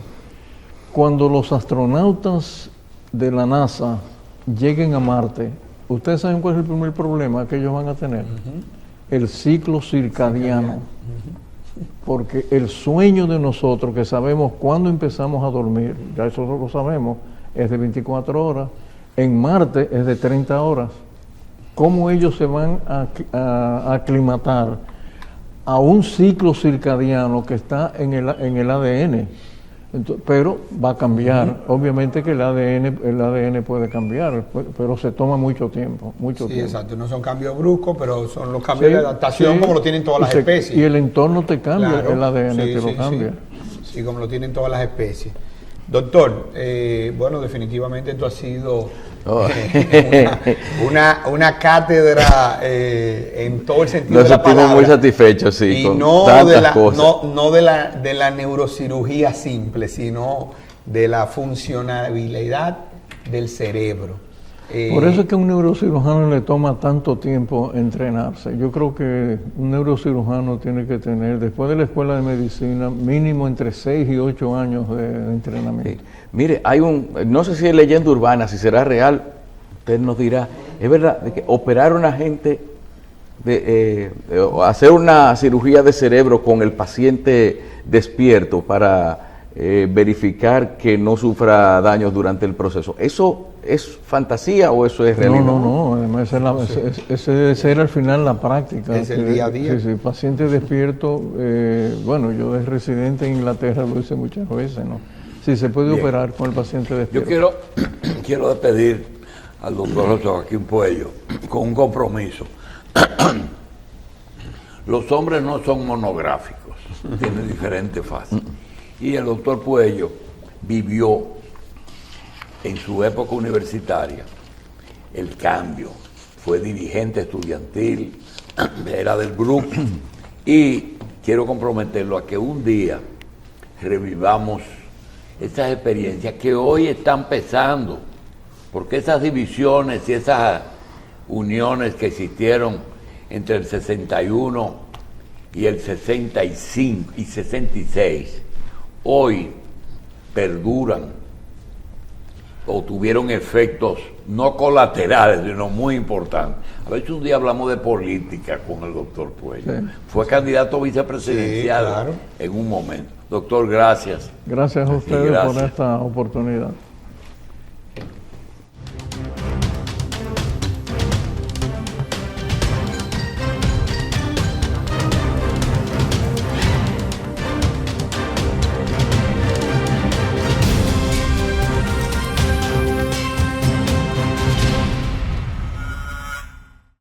Cuando los astronautas de la NASA lleguen a Marte, ¿ustedes saben cuál es el primer problema que ellos van a tener? El ciclo circadiano. Porque el sueño de nosotros, que sabemos cuándo empezamos a dormir, ya eso lo sabemos, es de 24 horas. En Marte es de 30 horas. ¿Cómo ellos se van a aclimatar a un ciclo circadiano que está en el ADN? Entonces, pero va a cambiar. Obviamente que el ADN puede cambiar, pero se toma mucho tiempo.
Sí, exacto. No son cambios bruscos, pero son los cambios de adaptación como lo tienen todas las especies.
Y el entorno te cambia,
Claro,
el ADN
sí,
te
sí,
lo cambia.
Sí, como lo tienen todas las especies. Doctor, bueno, definitivamente esto ha sido una cátedra en todo el sentido
Nos
de la
sentimos
palabra.
muy satisfechos, sí,
Y
con
no
tantas cosas.
no de la neurocirugía simple, sino de la funcionalidad del cerebro.
Por eso es que a un neurocirujano le toma tanto tiempo entrenarse. Yo creo que un neurocirujano tiene que tener, después de la escuela de medicina, mínimo entre 6 y 8 años de entrenamiento.
Sí. Mire, no sé si es leyenda urbana, si será real, usted nos dirá, es verdad, de que operar a una gente, hacer una cirugía de cerebro con el paciente despierto para verificar que no sufra daños durante el proceso. ¿Eso es fantasía o eso es realidad?
No, además ese debe ser al final la práctica.
Es el día a día.
Sí, paciente despierto, bueno, yo de residente en Inglaterra lo hice muchas veces, ¿no? Sí, se puede operar con el paciente despierto.
Yo quiero despedir al doctor Joaquín Puello con un compromiso. Los hombres no son monográficos, tienen diferentes fases. Y el doctor Puello vivió en su época universitaria el cambio, fue dirigente estudiantil, era del grupo, y quiero comprometerlo a que un día revivamos esas experiencias que hoy están pesando, porque esas divisiones y esas uniones que existieron entre el 61 y el 65 y 66, hoy perduran o tuvieron efectos no colaterales, sino muy importantes. A veces un día hablamos de política con el doctor Puello. Sí. Fue candidato vicepresidencial en un momento. Doctor, gracias.
Gracias a ustedes por esta oportunidad.